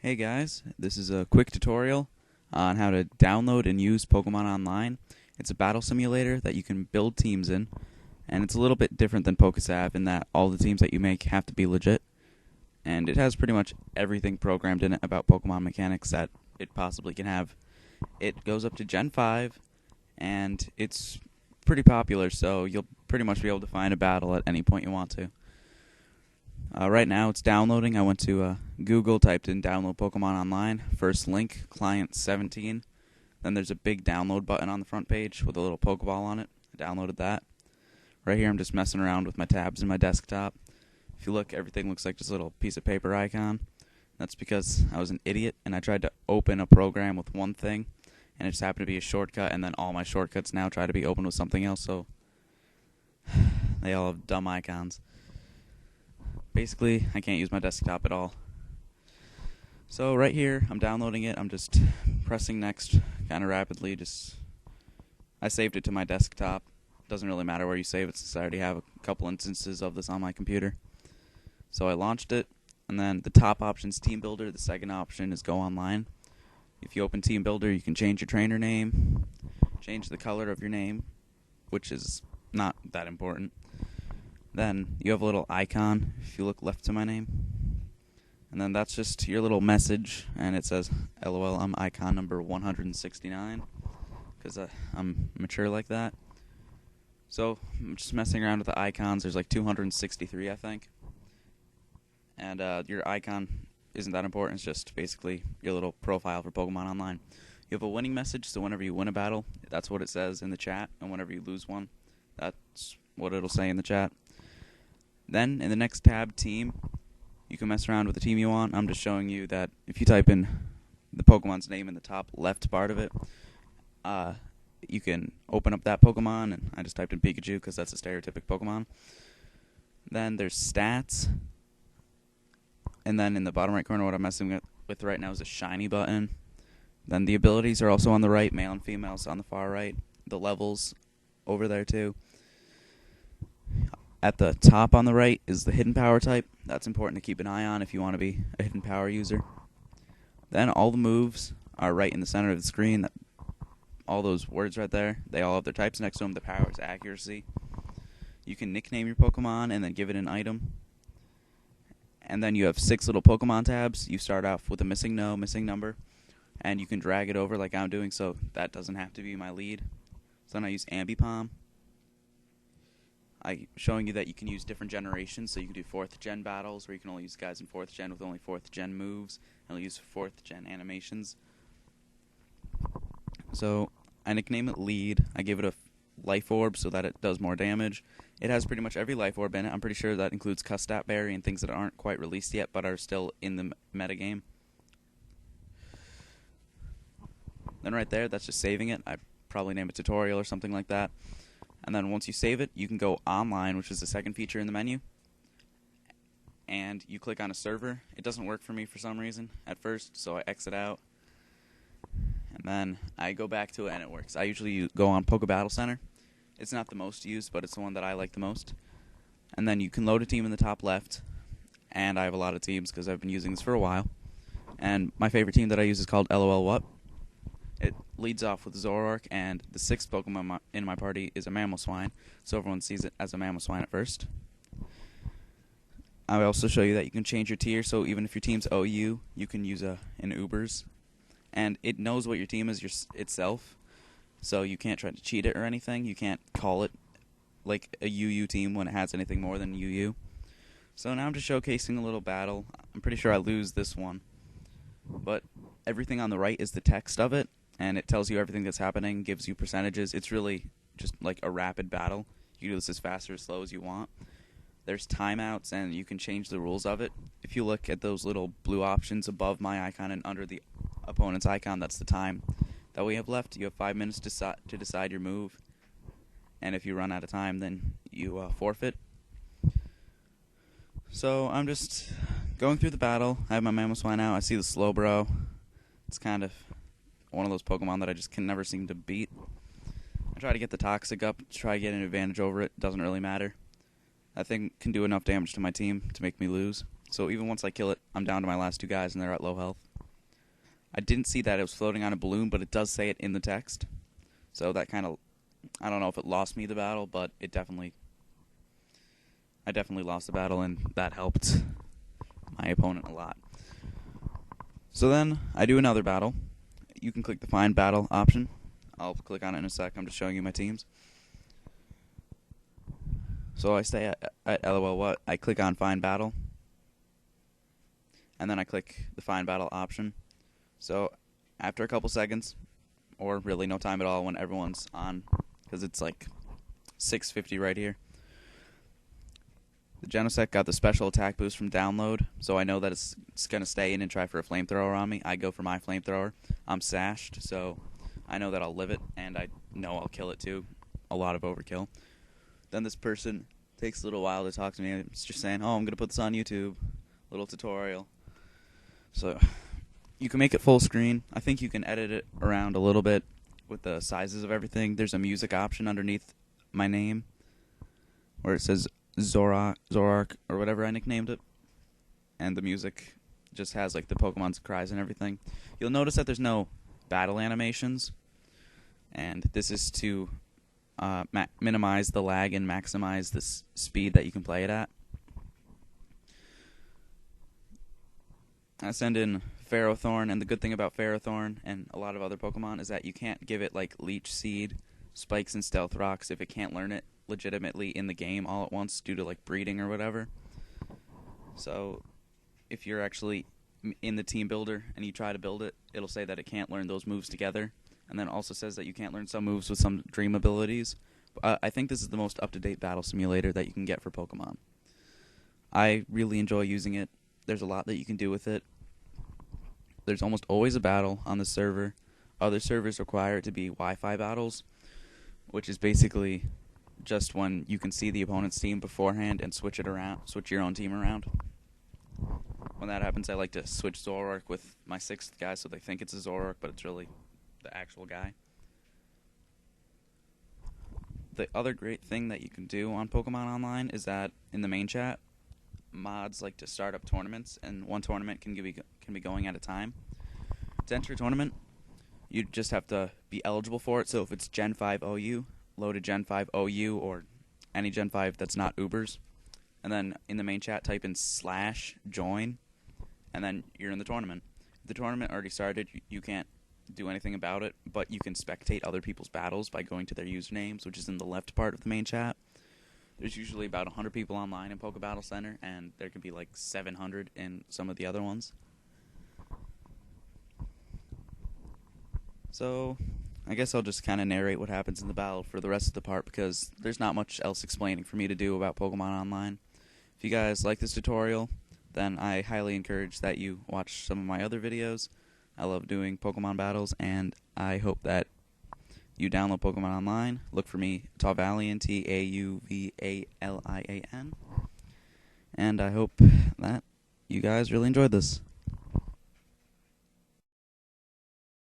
Hey guys, this is a quick tutorial on how to download and use Pokemon Online. It's a battle simulator that you can build teams in, and it's a little bit different than PokeSav in that all the teams that you make have to be legit, and it has pretty much everything programmed in it about Pokemon mechanics that it possibly can have. It goes up to Gen 5, and it's pretty popular, so you'll pretty much be able to find a battle at any point you want to. Right now it's downloading. I went to Google, typed in download Pokemon Online. First link, client 17. Then there's a big download button on the front page with a little Pokeball on it. I downloaded that. Right here I'm just messing around with my tabs in my desktop. If you look, everything looks like just a little piece of paper icon. That's because I was an idiot and I tried to open a program with one thing, and it just happened to be a shortcut, and then all my shortcuts now try to be opened with something else, so they all have dumb icons. Basically, I can't use my desktop at all. So right here, I'm downloading it. I'm just pressing next kind of rapidly. I saved it to my desktop. Doesn't really matter where you save it since I already have a couple instances of this on my computer. So I launched it, and then the top option is Team Builder. The second option is Go Online. If you open Team Builder, you can change your trainer name, change the color of your name, which is not that important. Then you have a little icon if you look left to my name. And then that's just your little message, and it says, LOL, I'm icon number 169, because I'm mature like that. So I'm just messing around with the icons. There's like 263, I think. And your icon isn't that important. It's just basically your little profile for Pokemon Online. You have a winning message, so whenever you win a battle, that's what it says in the chat. And whenever you lose one, that's what it'll say in the chat. Then, in the next tab, Team, you can mess around with the team you want. I'm just showing you that if you type in the Pokemon's name in the top left part of it, you can open up that Pokemon, and I just typed in Pikachu because that's a stereotypic Pokemon. Then there's Stats, and then in the bottom right corner, what I'm messing with right now is a shiny button. Then the abilities are also on the right, male and females on the far right. The levels over there too. At the top on the right is the hidden power type. That's important to keep an eye on if you want to be a hidden power user. Then all the moves are right in the center of the screen. All those words right there, they all have their types next to them. The power is accuracy. You can nickname your Pokemon and then give it an item. And then you have 6 little Pokemon tabs. You start off with a missing no, missing number, and you can drag it over like I'm doing, so that doesn't have to be my lead. So then I use Ambipom. I'm showing you that you can use different generations, so you can do 4th gen battles, where you can only use guys in 4th gen with only 4th gen moves, and you'll use 4th gen animations. So I nickname it Lead. I give it a Life Orb so that it does more damage. It has pretty much every Life Orb in it. I'm pretty sure that includes Custap Berry and things that aren't quite released yet, but are still in the metagame. Then right there, that's just saving it. I probably name it Tutorial or something like that. And then once you save it, you can go online, which is the second feature in the menu. And you click on a server. It doesn't work for me for some reason at first, so I exit out. And then I go back to it, and it works. I usually go on Poke Battle Center. It's not the most used, but it's the one that I like the most. And then you can load a team in the top left. And I have a lot of teams because I've been using this for a while. And my favorite team that I use is called LOL What. It leads off with Zoroark, and the 6th Pokemon in my party is a Mamoswine, so everyone sees it as a Mamoswine at first. I will also show you that you can change your tier, so even if your team's OU, you can use an Ubers. And it knows what your team is itself, so you can't try to cheat it or anything. You can't call it like a UU team when it has anything more than UU. So now I'm just showcasing a little battle. I'm pretty sure I lose this one, but everything on the right is the text of it. And it tells you everything that's happening, gives you percentages. It's really just like a rapid battle. You can do this as fast or as slow as you want. There's timeouts, and you can change the rules of it. If you look at those little blue options above my icon and under the opponent's icon, that's the time that we have left. You have 5 minutes to decide your move. And if you run out of time, then you forfeit. So I'm just going through the battle. I have my Mamoswine out. I see the Slowbro. It's kind of one of those Pokemon that I just can never seem to beat. I try to get the Toxic up, try to get an advantage over it. Doesn't really matter. That thing can do enough damage to my team to make me lose. So even once I kill it, I'm down to my last 2 guys and they're at low health. I didn't see that it was floating on a balloon, but it does say it in the text. So that kind of, I don't know if it lost me the battle, but I definitely lost the battle, and that helped my opponent a lot. So then I do another battle. You can click the Find Battle option. I'll click on it in a sec. I'm just showing you my teams. So I stay at LOL what? I click on Find Battle, and then I click the Find Battle option. So after a couple seconds, or really no time at all when everyone's on, because it's like 6:50 right here, the Genosect got the special attack boost from download, so I know that it's going to stay in and try for a flamethrower on me. I go for my flamethrower. I'm sashed, so I know that I'll live it, and I know I'll kill it too. A lot of overkill. Then this person takes a little while to talk to me. It's just saying, oh, I'm going to put this on YouTube. Little tutorial. So you can make it full screen. I think you can edit it around a little bit with the sizes of everything. There's a music option underneath my name where it says Zorark or whatever I nicknamed it. And the music just has like the Pokemon's cries and everything. You'll notice that there's no battle animations. And this is to minimize the lag and maximize the speed that you can play it at. I send in Ferrothorn, and the good thing about Ferrothorn and a lot of other Pokemon is that you can't give it like Leech Seed, Spikes, and Stealth Rocks if it can't learn it legitimately in the game all at once due to like breeding or whatever. So if you're actually in the team builder and you try to build it, it'll say that it can't learn those moves together, and then also says that you can't learn some moves with some dream abilities. I think this is the most up-to-date battle simulator that you can get for Pokemon. I really enjoy using it. There's a lot that you can do with it. There's almost always a battle on the server. Other servers require it to be Wi-Fi battles, which is basically just when you can see the opponent's team beforehand and switch your own team around. When that happens, I like to switch Zoroark with my 6th guy so they think it's a Zoroark, but it's really the actual guy. The other great thing that you can do on Pokemon Online is that in the main chat, mods like to start up tournaments, and one tournament can be going at a time. To enter a tournament, you just have to be eligible for it. So if it's Gen 5 OU, load a Gen 5 OU or any Gen 5 that's not Ubers, and then in the main chat type in /join, and then you're in the tournament. If the tournament already started, you can't do anything about it, but you can spectate other people's battles by going to their usernames, which is in the left part of the main chat. There's usually about 100 people online in Poke Battle Center, and there can be like 700 in some of the other ones. So I guess I'll just kind of narrate what happens in the battle for the rest of the part, because there's not much else explaining for me to do about Pokemon Online. If you guys like this tutorial, then I highly encourage that you watch some of my other videos. I love doing Pokemon battles, and I hope that you download Pokemon Online. Look for me, Tauvalian, Tauvalian. And I hope that you guys really enjoyed this.